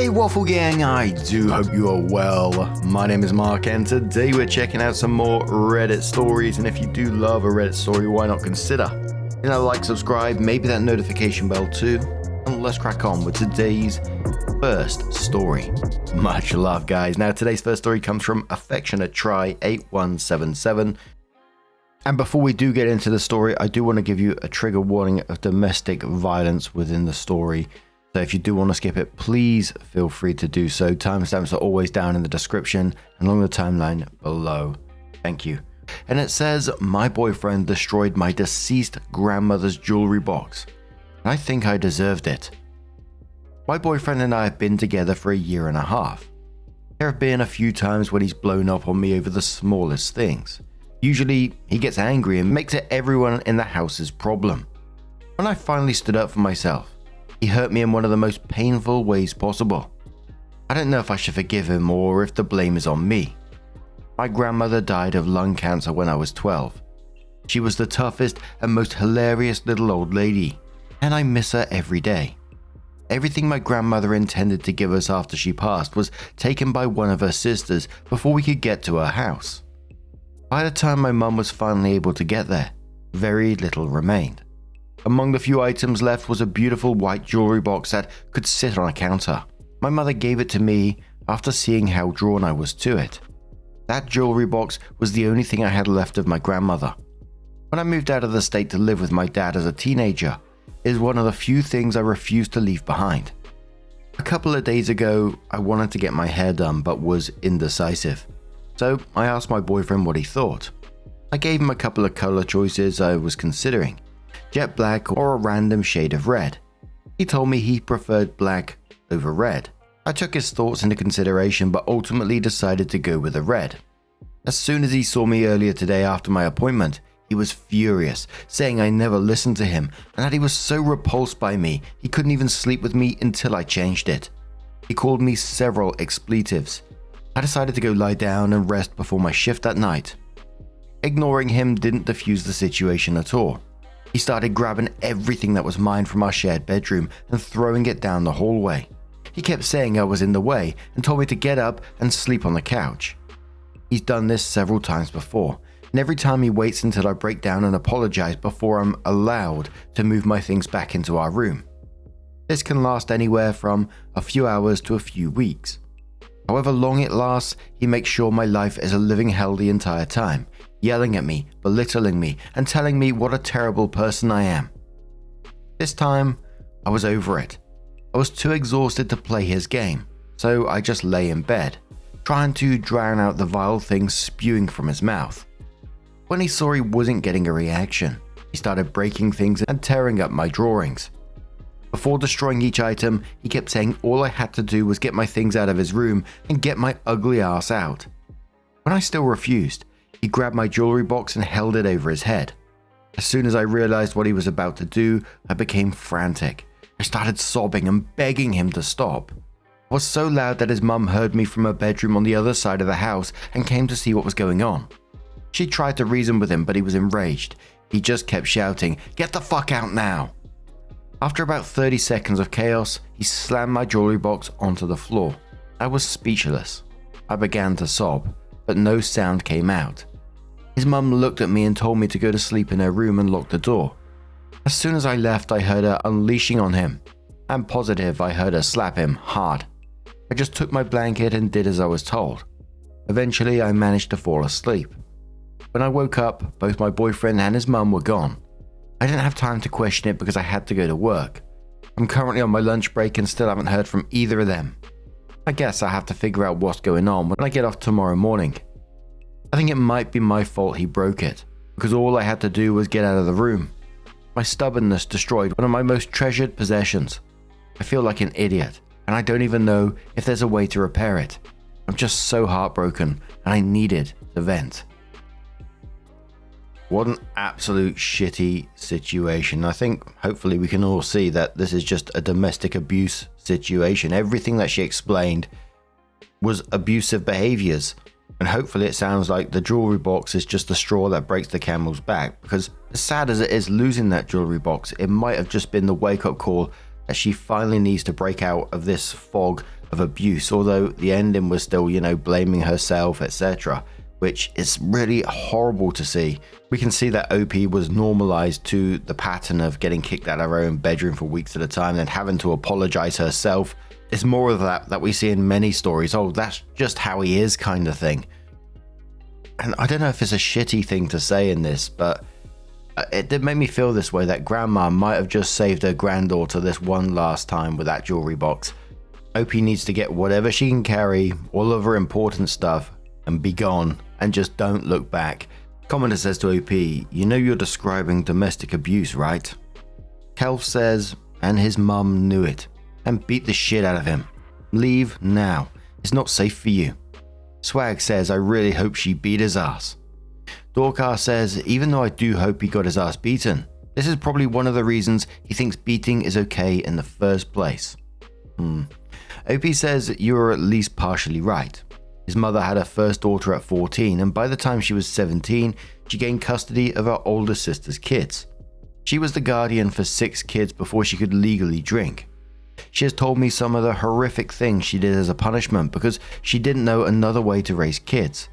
Hey Waffle Gang, I do hope you are well. My name is Mark and today we're checking out some more Reddit stories, and if you do love a Reddit story, why not consider hitting that like, subscribe, maybe that notification bell too, and let's crack on with today's first story. Much love guys. Now today's first story comes from Affectionate Try 8177. And before we do get into the story, I do want to give you a trigger warning of domestic violence within the story. So if you do want to skip it, please feel free to do so. Timestamps are always down in the description and along the timeline below. Thank you. And it says, my boyfriend destroyed my deceased grandmother's jewelry box. And I think I deserved it. My boyfriend and I have been together for a year and a half. There have been a few times when he's blown up on me over the smallest things. Usually, he gets angry and makes it everyone in the house's problem. When I finally stood up for myself, he hurt me in one of the most painful ways possible. I don't know if I should forgive him or if the blame is on me. My grandmother died of lung cancer when I was 12. She was the toughest and most hilarious little old lady, and I miss her every day. Everything my grandmother intended to give us after she passed was taken by one of her sisters before we could get to her house. By the time my mum was finally able to get there, very little remained. Among the few items left was a beautiful white jewelry box that could sit on a counter. My mother gave it to me after seeing how drawn I was to it. That jewelry box was the only thing I had left of my grandmother. When I moved out of the state to live with my dad as a teenager, it is one of the few things I refused to leave behind. A couple of days ago, I wanted to get my hair done but was indecisive. So I asked my boyfriend what he thought. I gave him a couple of color choices I was considering. Jet black or a random shade of red. He told me he preferred black over red. I took his thoughts into consideration but ultimately decided to go with the red. As soon as he saw me earlier today after my appointment, he was furious, saying I never listened to him and that he was so repulsed by me he couldn't even sleep with me until I changed it. He called me several expletives. I decided to go lie down and rest before my shift that night. Ignoring him didn't diffuse the situation at all. He started grabbing everything that was mine from our shared bedroom and throwing it down the hallway. He kept saying I was in the way and told me to get up and sleep on the couch. He's done this several times before, and every time he waits until I break down and apologize before I'm allowed to move my things back into our room. This can last anywhere from a few hours to a few weeks. However long it lasts, he makes sure my life is a living hell the entire time, yelling at me, belittling me, and telling me what a terrible person I am. This time, I was over it. I was too exhausted to play his game, so I just lay in bed, trying to drown out the vile things spewing from his mouth. When he saw he wasn't getting a reaction, he started breaking things and tearing up my drawings. Before destroying each item, he kept saying all I had to do was get my things out of his room and get my ugly ass out. When I still refused, he grabbed my jewelry box and held it over his head. As soon as I realized what he was about to do, I became frantic. I started sobbing and begging him to stop. I was so loud that his mum heard me from her bedroom on the other side of the house and came to see what was going on. She tried to reason with him, but he was enraged. He just kept shouting, "Get the fuck out now!" After about 30 seconds of chaos, he slammed my jewelry box onto the floor. I was speechless. I began to sob, but no sound came out. His mum looked at me and told me to go to sleep in her room and lock the door. As soon as I left, I heard her unleashing on him. I'm positive I heard her slap him hard. I just took my blanket and did as I was told. Eventually, I managed to fall asleep. When I woke up, both my boyfriend and his mum were gone. I didn't have time to question it because I had to go to work. I'm currently on my lunch break and still haven't heard from either of them. I guess I have to figure out what's going on when I get off tomorrow morning. I think it might be my fault he broke it, because all I had to do was get out of the room. My stubbornness destroyed one of my most treasured possessions. I feel like an idiot, and I don't even know if there's a way to repair it. I'm just so heartbroken, and I needed to vent. What an absolute shitty situation. I think hopefully we can all see that this is just a domestic abuse situation. Everything that she explained was abusive behaviors. And hopefully it sounds like the jewelry box is just the straw that breaks the camel's back. Because as sad as it is losing that jewelry box, it might have just been the wake-up call that she finally needs to break out of this fog of abuse, although the ending was still, blaming herself, etc., which is really horrible to see. We can see that OP was normalized to the pattern of getting kicked out of her own bedroom for weeks at a time and having to apologize herself. It's more of that we see in many stories. Oh, that's just how he is kind of thing. And I don't know if it's a shitty thing to say in this, but it did make me feel this way, that grandma might have just saved her granddaughter this one last time with that jewelry box. OP needs to get whatever she can carry, all of her important stuff, and be gone, and just don't look back. Commenter says to OP, "You know you're describing domestic abuse, right?" Kelf says, and his mum knew it, and beat the shit out of him. Leave now, it's not safe for you. Swag says, "I really hope she beat his ass." Dorkar says, "Even though I do hope he got his ass beaten, this is probably one of the reasons he thinks beating is okay in the first place." OP says, "You are at least partially right. His mother had her first daughter at 14, and by the time she was 17, she gained custody of her older sister's kids. She was the guardian for 6 kids before she could legally drink. She has told me some of the horrific things she did as a punishment because she didn't know another way to raise kids.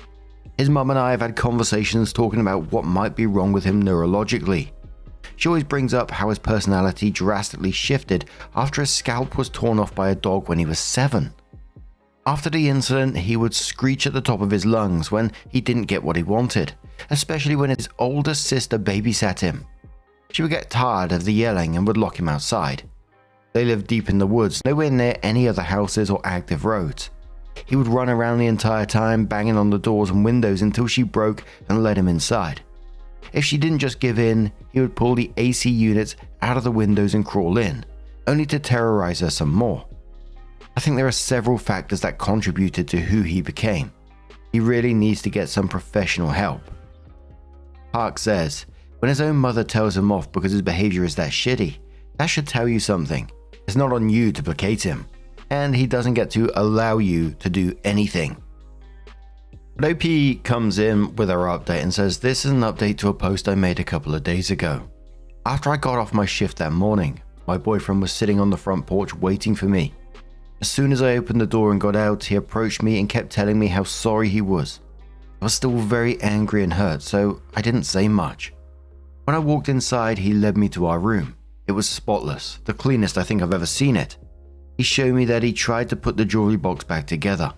His mum and I have had conversations talking about what might be wrong with him neurologically. She always brings up how his personality drastically shifted after his scalp was torn off by a dog when he was 7. After the incident, he would screech at the top of his lungs when he didn't get what he wanted, especially when his older sister babysat him. She would get tired of the yelling and would lock him outside. They lived deep in the woods, nowhere near any other houses or active roads. He would run around the entire time, banging on the doors and windows until she broke and let him inside. If she didn't just give in, he would pull the AC units out of the windows and crawl in, only to terrorize her some more. I think there are several factors that contributed to who he became. He really needs to get some professional help." Park says, "When his own mother tells him off because his behavior is that shitty, that should tell you something. It's not on you to placate him, and he doesn't get to allow you to do anything." But OP comes in with her update and says, "This is an update to a post I made a couple of days ago. After I got off my shift that morning, my boyfriend was sitting on the front porch waiting for me. As soon as I opened the door and got out, he approached me and kept telling me how sorry he was. I was still very angry and hurt, so I didn't say much. When I walked inside, he led me to our room. It was spotless, the cleanest I think I've ever seen it. He showed me that he tried to put the jewelry box back together.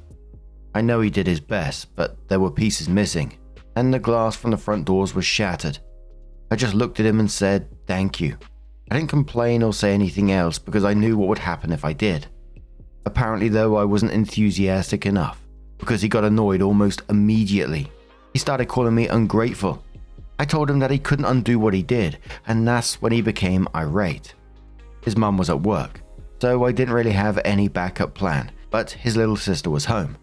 I know he did his best, but there were pieces missing, and the glass from the front doors was shattered. I just looked at him and said, 'Thank you.' I didn't complain or say anything else because I knew what would happen if I did. Apparently though, I wasn't enthusiastic enough because he got annoyed almost immediately. He started calling me ungrateful. I told him that he couldn't undo what he did, and that's when he became irate. His mum was at work, so I didn't really have any backup plan, but his little sister was home.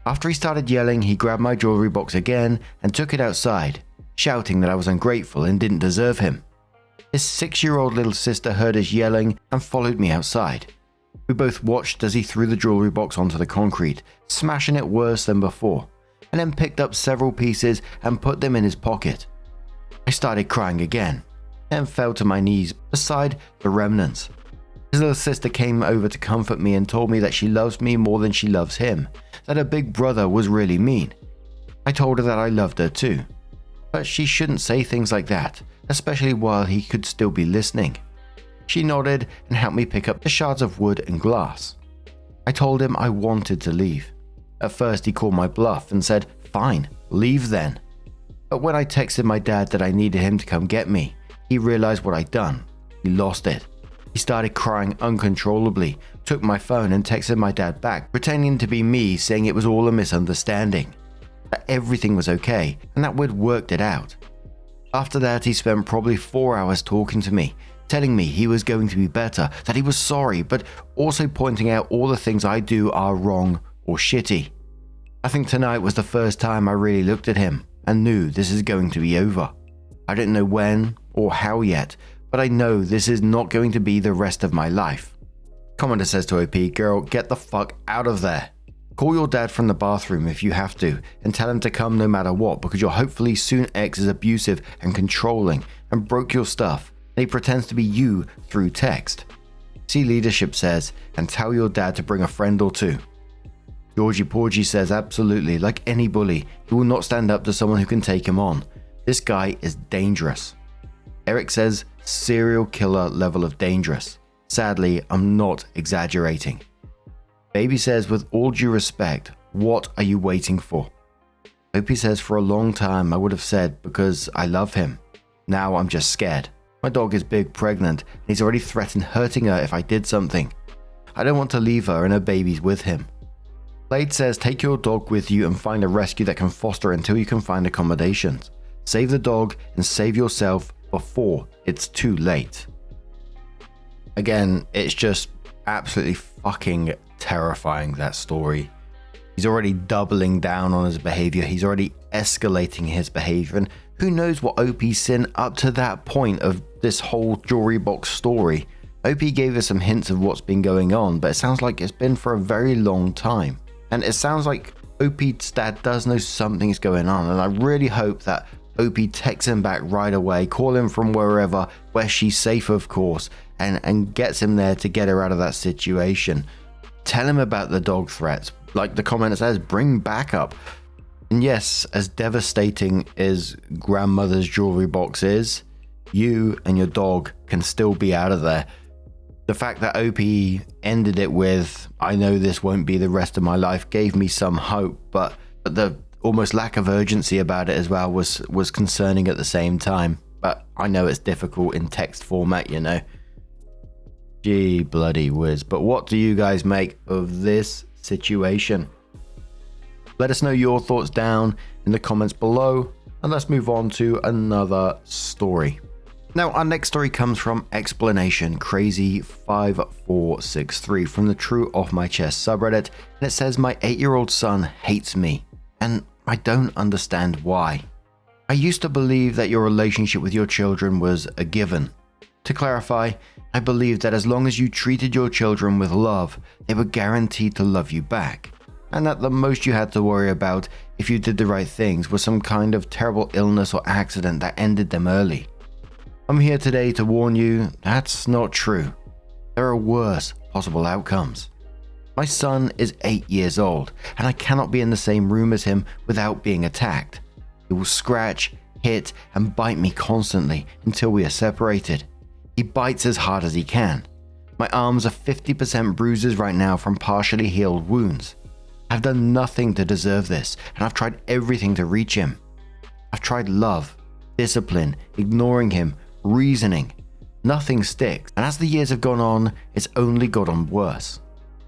After he started yelling, he grabbed my jewelry box again and took it outside, shouting that I was ungrateful and didn't deserve him. His 6-year-old little sister heard us yelling and followed me outside. We both watched as he threw the jewelry box onto the concrete, smashing it worse than before, and then picked up several pieces and put them in his pocket. I started crying again, and fell to my knees beside the remnants. His little sister came over to comfort me and told me that she loves me more than she loves him, that her big brother was really mean. I told her that I loved her too, but she shouldn't say things like that, especially while he could still be listening. She nodded and helped me pick up the shards of wood and glass. I told him I wanted to leave. At first he called my bluff and said, "Fine, leave then." But when I texted my dad that I needed him to come get me, he realized what I'd done. He lost it. He started crying uncontrollably, took my phone and texted my dad back, pretending to be me, saying it was all a misunderstanding, that everything was okay and that we'd worked it out. After that, he spent probably 4 hours talking to me, telling me he was going to be better, that he was sorry, but also pointing out all the things I do are wrong or shitty. I think tonight was the first time I really looked at him and knew this is going to be over. I didn't know when or how yet, but I know this is not going to be the rest of my life. Commenter says to OP, "Girl, get the fuck out of there. Call your dad from the bathroom if you have to and tell him to come no matter what, because your hopefully soon ex is abusive and controlling and broke your stuff. And he pretends to be you through text. See Leadership says, and tell your dad to bring a friend or two. Georgie Porgy says, absolutely, like any bully, he will not stand up to someone who can take him on. This guy is dangerous. Eric says, serial killer level of dangerous. Sadly, I'm not exaggerating. Baby says, with all due respect, what are you waiting for? Opie says, for a long time I would have said because I love him. Now I'm just scared. My dog is big, pregnant, and he's already threatened hurting her if I did something. I don't want to leave her and her babies with him. Blade says, take your dog with you and find a rescue that can foster until you can find accommodations. Save the dog and save yourself before it's too late. Again, it's just absolutely fucking terrifying, that story. He's already doubling down on his behavior. He's already escalating his behavior. And who knows what OP's seen up to that point of this whole jewelry box story. OP gave us some hints of what's been going on, but it sounds like it's been for a very long time. And it sounds like OP's dad does know something's going on. And I really hope that OP texts him back right away, call him from wherever, where she's safe of course, and gets him there to get her out of that situation. Tell him about the dog threats. Like the comment says, bring backup. And yes, as devastating as grandmother's jewelry box is, you and your dog can still be out of there. The fact that OP ended it with, I know this won't be the rest of my life, gave me some hope, but the almost lack of urgency about it as well was concerning at the same time. But I know it's difficult in text format, you know. Gee bloody whiz. But what do you guys make of this situation? Let us know your thoughts down in the comments below, and let's move on to another story. Now, our next story comes from Explanation Crazy 5463 from the True Off My Chest subreddit, and it says, my 8-year-old son hates me, and I don't understand why. I used to believe that your relationship with your children was a given. To clarify, I believed that as long as you treated your children with love, they were guaranteed to love you back, and that the most you had to worry about if you did the right things was some kind of terrible illness or accident that ended them early. I'm here today to warn you, that's not true. There are worse possible outcomes. My son is 8 years old, and I cannot be in the same room as him without being attacked. He will scratch, hit, and bite me constantly until we are separated. He bites as hard as he can. My arms are 50% bruises right now from partially healed wounds. I've done nothing to deserve this, and I've tried everything to reach him. I've tried love, discipline, ignoring him, reasoning. Nothing sticks, and as the years have gone on, it's only gotten worse.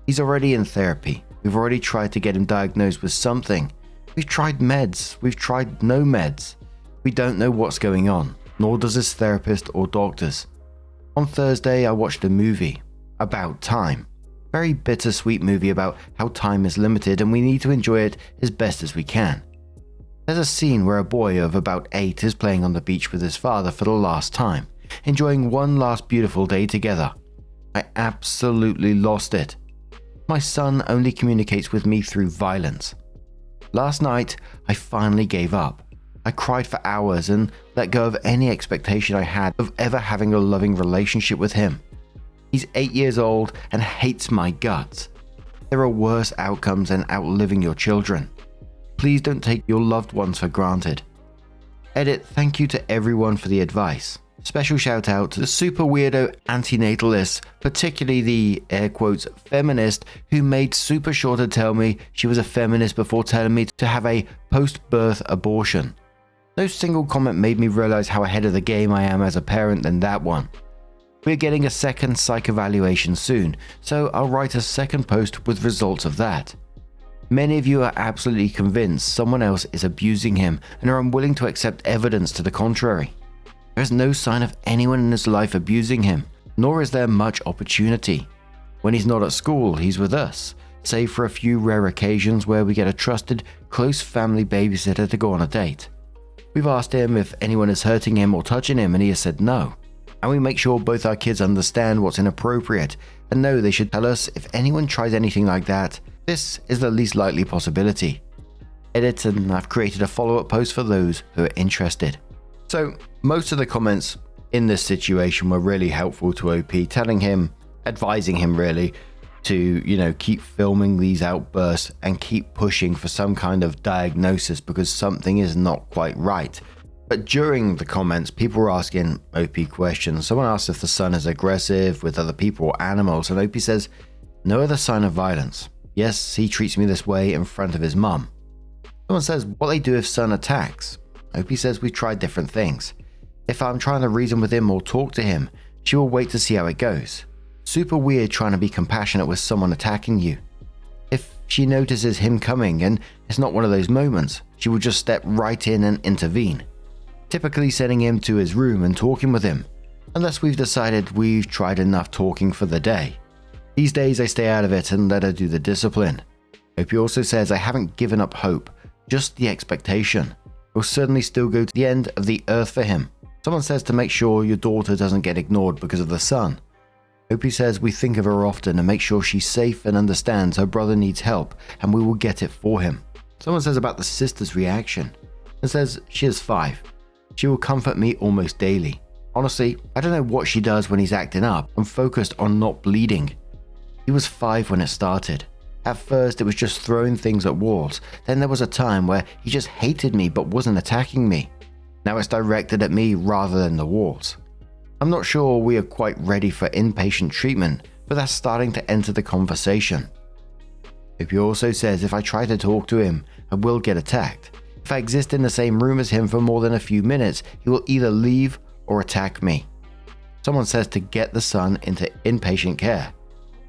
He's already in therapy. We've already tried to get him diagnosed with something. We've tried meds. We've tried no meds. We don't know what's going on, nor does his therapist or doctors. On Thursday, I watched a movie about time. Very bittersweet movie about how time is limited and we need to enjoy it as best as we can. There's a scene where a boy of about 8 is playing on the beach with his father for the last time, enjoying one last beautiful day together. I absolutely lost it. My son only communicates with me through violence. Last night, I finally gave up. I cried for hours and let go of any expectation I had of ever having a loving relationship with him. He's 8 years old and hates my guts. There are worse outcomes than outliving your children. Please don't take your loved ones for granted. Edit, thank you to everyone for the advice. Special shout out to the super weirdo antinatalists, particularly the air quotes feminist who made super sure to tell me she was a feminist before telling me to have a post-birth abortion. No single comment made me realize how ahead of the game I am as a parent than that one. We're getting a second psych evaluation soon, so I'll write a second post with results of that. Many of you are absolutely convinced someone else is abusing him and are unwilling to accept evidence to the contrary. There is no sign of anyone in his life abusing him, nor is there much opportunity. When he's not at school, he's with us, save for a few rare occasions where we get a trusted, close family babysitter to go on a date. We've asked him if anyone is hurting him or touching him and he has said no. And we make sure both our kids understand what's inappropriate and know they should tell us if anyone tries anything like that. This is the least likely possibility. Edit, and I've created a follow-up post for those who are interested. So most of the comments in this situation were really helpful to OP, telling him advising him really to, keep filming these outbursts and keep pushing for some kind of diagnosis because something is not quite right. But during the comments, people were asking OP questions. Someone asked if the son is aggressive with other people or animals, and OP says, no other sign of violence. Yes, he treats me this way in front of his mum. Someone says, what they do if son attacks? OP says, we've tried different things. If I'm trying to reason with him or talk to him, she will wait to see how it goes. Super weird trying to be compassionate with someone attacking you. If she notices him coming and it's not one of those moments, she will just step right in and intervene. Typically sending him to his room and talking with him, unless we've decided we've tried enough talking for the day. These days I stay out of it and let her do the discipline. OP also says I haven't given up hope, just the expectation. Will certainly still go to the end of the earth for him. Someone says to make sure your daughter doesn't get ignored because of the son. OP says we think of her often and make sure she's safe and understands her brother needs help and we will get it for him. Someone says about the sister's reaction and says she is 5. She will comfort me almost daily. Honestly, I don't know what she does when he's acting up. I'm focused on not bleeding. He was 5 when it started. At first it was just throwing things at walls. Then there was a time where he just hated me but wasn't attacking me. Now it's directed at me rather than the walls. I'm not sure we are quite ready for inpatient treatment, but that's starting to enter the conversation. OP also says if I try to talk to him, I will get attacked. If I exist in the same room as him for more than a few minutes, he will either leave or attack me. Someone says to get the son into inpatient care.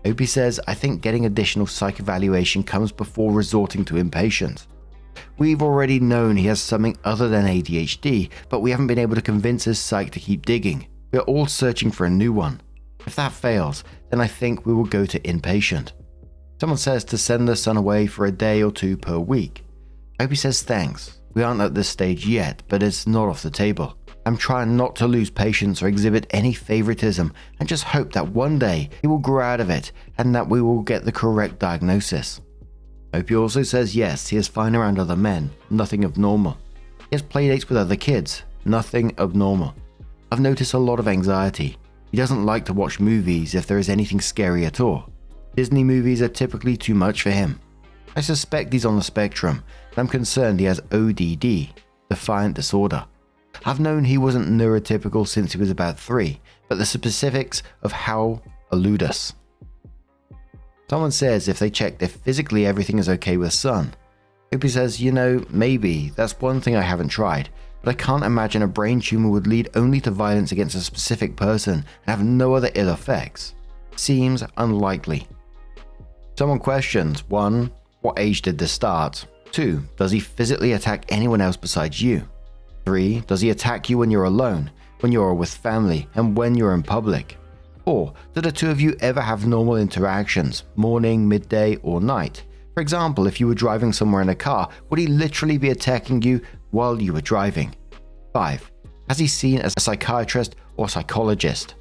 OP says, I think getting additional psych evaluation comes before resorting to inpatient. We've already known he has something other than ADHD, but we haven't been able to convince his psych to keep digging. We're all searching for a new one. If that fails, then I think we will go to inpatient. Someone says to send the son away for a day or 2 per week. OP says thanks. We aren't at this stage yet, but it's not off the table. I'm trying not to lose patience or exhibit any favoritism and just hope that one day he will grow out of it and that we will get the correct diagnosis. OP also says yes, he is fine around other men, nothing abnormal. He has playdates with other kids, nothing abnormal. I've noticed a lot of anxiety. He doesn't like to watch movies if there is anything scary at all. Disney movies are typically too much for him. I suspect he's on the spectrum, and I'm concerned he has ODD, defiant disorder. I've known he wasn't neurotypical since he was about 3, but the specifics of how elude us. Someone says if they checked if physically everything is okay with son. OP says, maybe, that's one thing I haven't tried, but I can't imagine a brain tumor would lead only to violence against a specific person and have no other ill effects. Seems unlikely. Someone questions, 1. What age did this start? 2. Does he physically attack anyone else besides you? 3. Does he attack you when you're alone, when you're with family, and when you're in public? 4. Do the two of you ever have normal interactions, morning, midday, or night? For example, if you were driving somewhere in a car, would he literally be attacking you while you were driving? 5. Has he seen a psychiatrist or psychologist?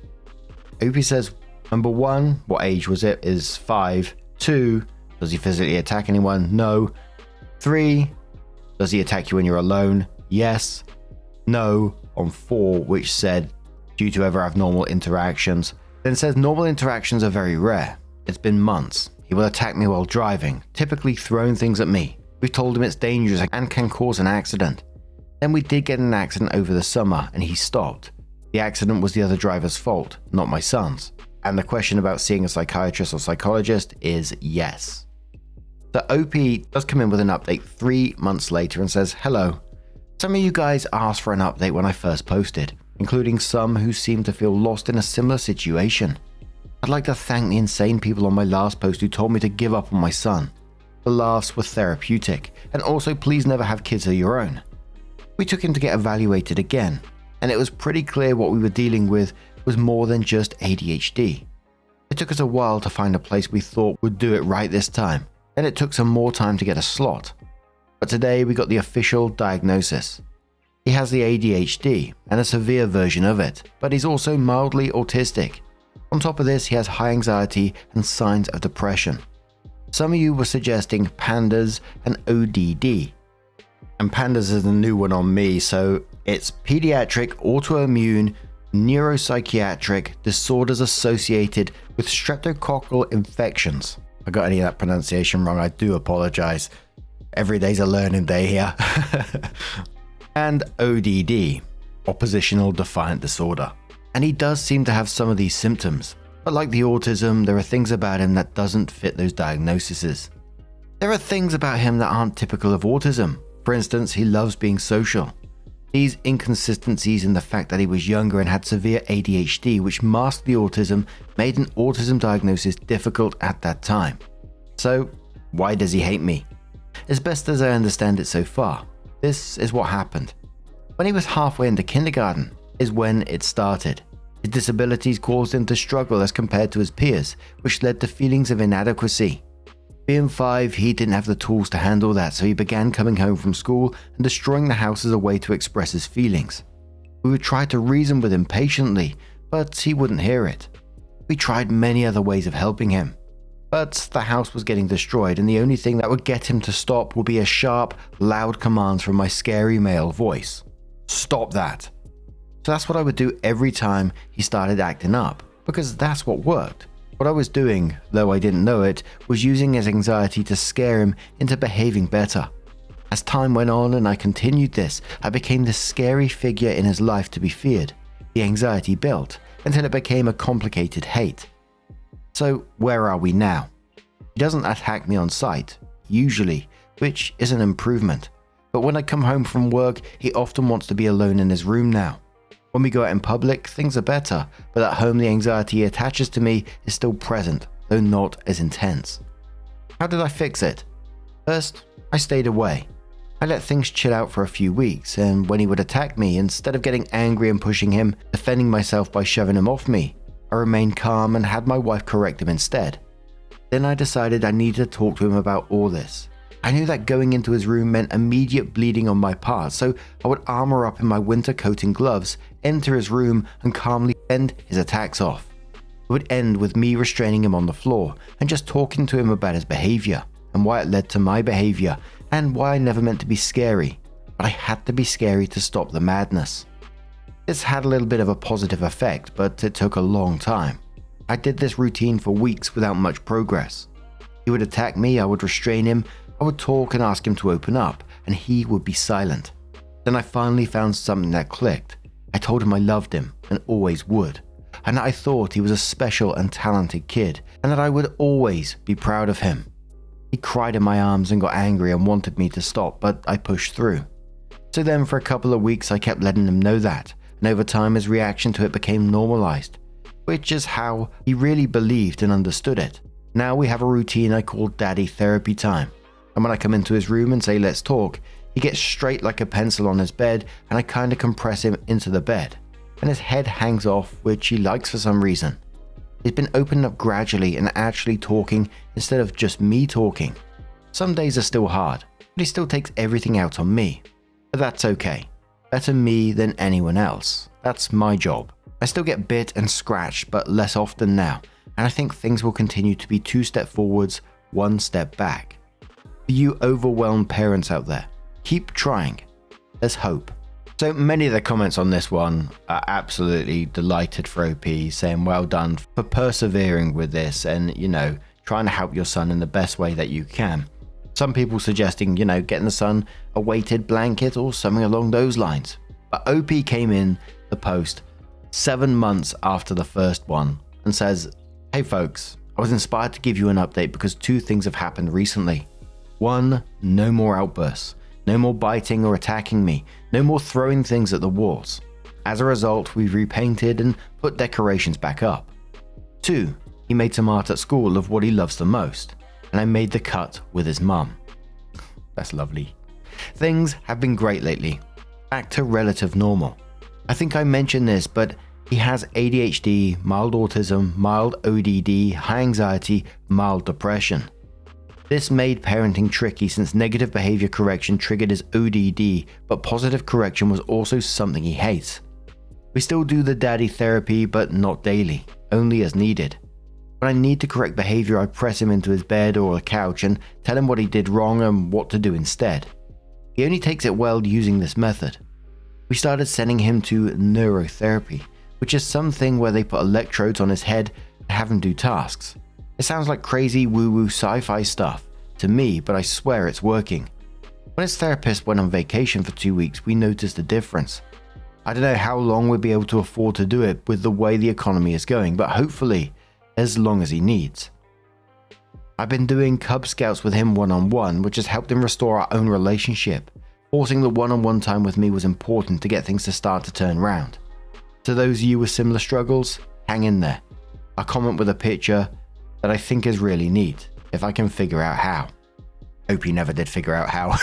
OP says, number 1, what age was it, is 5. 2, does he physically attack anyone? No. 3, does he attack you when you're alone? Yes. No on 4, which said due to ever have normal interactions. Then says normal interactions are very rare. It's been months. He will attack me while driving, typically throwing things at me. We've told him it's dangerous and can cause an accident. Then we did get in an accident over the summer and he stopped. The accident was the other driver's fault, not my son's. And the question about seeing a psychiatrist or psychologist is yes. The OP does come in with an update 3 months later and says, hello. Some of you guys asked for an update when I first posted, including some who seem to feel lost in a similar situation. I'd like to thank the insane people on my last post who told me to give up on my son. The laughs were therapeutic, and also please never have kids of your own. We took him to get evaluated again, and it was pretty clear what we were dealing with was more than just ADHD. It took us a while to find a place we thought would do it right this time, and it took some more time to get a slot. But today we got the official diagnosis. He has the ADHD and a severe version of it, but he's also mildly autistic. On top of this, he has high anxiety and signs of depression. Some of you were suggesting PANDAS and ODD. And PANDAS is a new one on me, so it's pediatric autoimmune neuropsychiatric disorders associated with streptococcal infections. I got any of that pronunciation wrong, I do apologize. Every day's a learning day here. And ODD, oppositional defiant disorder. And he does seem to have some of these symptoms, but like the autism, there are things about him that doesn't fit those diagnoses. There are things about him that aren't typical of autism. For instance, he loves being social. These inconsistencies in the fact that he was younger and had severe ADHD, which masked the autism, made an autism diagnosis difficult at that time. So, why does he hate me? As best as I understand it so far, this is what happened. When he was halfway into kindergarten is when it started. His disabilities caused him to struggle as compared to his peers, which led to feelings of inadequacy. Being 5, he didn't have the tools to handle that, so he began coming home from school and destroying the house as a way to express his feelings. We would try to reason with him patiently, but he wouldn't hear it. We tried many other ways of helping him, but the house was getting destroyed, and the only thing that would get him to stop would be a sharp, loud command from my scary male voice. Stop that. So that's what I would do every time he started acting up, because that's what worked. What I was doing, though I didn't know it, was using his anxiety to scare him into behaving better. As time went on and I continued this, I became the scary figure in his life to be feared. The anxiety built until it became a complicated hate. So where are we now? He doesn't attack me on sight, usually, which is an improvement. But when I come home from work, he often wants to be alone in his room now. When we go out in public, things are better, but at home the anxiety he attaches to me is still present, though not as intense. How did I fix it? First, I stayed away. I let things chill out for a few weeks, and when he would attack me, instead of getting angry and pushing him, defending myself by shoving him off me, I remained calm and had my wife correct him instead. Then I decided I needed to talk to him about all this. I knew that going into his room meant immediate bleeding on my part, so I would armor up in my winter coat and gloves, enter his room, and calmly fend his attacks off. It would end with me restraining him on the floor and just talking to him about his behavior and why it led to my behavior and why I never meant to be scary, but I had to be scary to stop the madness. This had a little bit of a positive effect, but it took a long time. I did this routine for weeks without much progress. He would attack me, I would restrain him, I would talk and ask him to open up, and he would be silent. Then I finally found something that clicked. I told him I loved him, and always would, and that I thought he was a special and talented kid, and that I would always be proud of him. He cried in my arms and got angry and wanted me to stop, but I pushed through. So then for a couple of weeks I kept letting him know that, and over time his reaction to it became normalized, which is how he really believed and understood it. Now we have a routine I call Daddy Therapy Time. And when I come into his room and say, let's talk, he gets straight like a pencil on his bed, and I kind of compress him into the bed. And his head hangs off, which he likes for some reason. He's been opening up gradually and actually talking instead of just me talking. Some days are still hard, but he still takes everything out on me. But that's okay. Better me than anyone else. That's my job. I still get bit and scratched, but less often now. And I think things will continue to be 2 steps forwards, 1 step back. For you overwhelmed parents out there, keep trying. There's hope. So many of the comments on this one are absolutely delighted for OP, saying well done for persevering with this and, trying to help your son in the best way that you can. Some people suggesting, getting the son a weighted blanket or something along those lines. But OP came in the post 7 months after the first one and says, hey folks, I was inspired to give you an update because 2 things have happened recently. 1, no more outbursts, no more biting or attacking me, no more throwing things at the walls. As a result, we've repainted and put decorations back up. 2, he made some art at school of what he loves the most, and I made the cut with his mum. That's lovely. Things have been great lately, back to relative normal. I think I mentioned this, but he has ADHD, mild autism, mild ODD, high anxiety, mild depression. This made parenting tricky since negative behavior correction triggered his ODD, but positive correction was also something he hates. We still do the daddy therapy, but not daily, only as needed. When I need to correct behavior, I press him into his bed or a couch and tell him what he did wrong and what to do instead. He only takes it well using this method. We started sending him to neurotherapy, which is something where they put electrodes on his head to have him do tasks. It sounds like crazy woo-woo sci-fi stuff to me, but I swear it's working. When his therapist went on vacation for 2 weeks, we noticed a difference. I don't know how long we'll be able to afford to do it with the way the economy is going, but hopefully as long as he needs. I've been doing Cub Scouts with him one-on-one, which has helped him restore our own relationship. Forcing the one-on-one time with me was important to get things to start to turn around. To those of you with similar struggles, hang in there. I'll comment with a picture that I think is really neat, if I can figure out how. Hope you never did figure out how.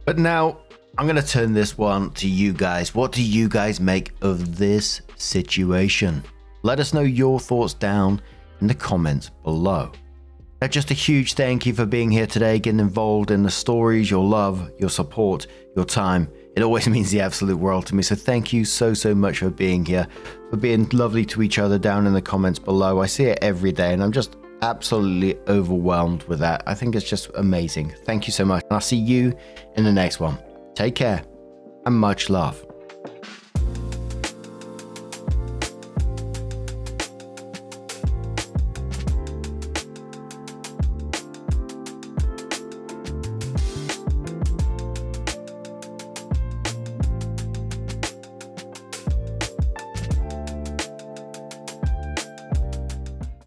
But now, I'm going to turn this one to you guys. What do you guys make of this situation? Let us know your thoughts down in the comments below. Now, just a huge thank you for being here today, getting involved in the stories, your love, your support, your time. It always means the absolute world to me. So thank you so much for being here, for being lovely to each other down in the comments below. I see it every day and I'm just absolutely overwhelmed with that. I think it's just amazing. Thank you so much. And I'll see you in the next one. Take care and much love.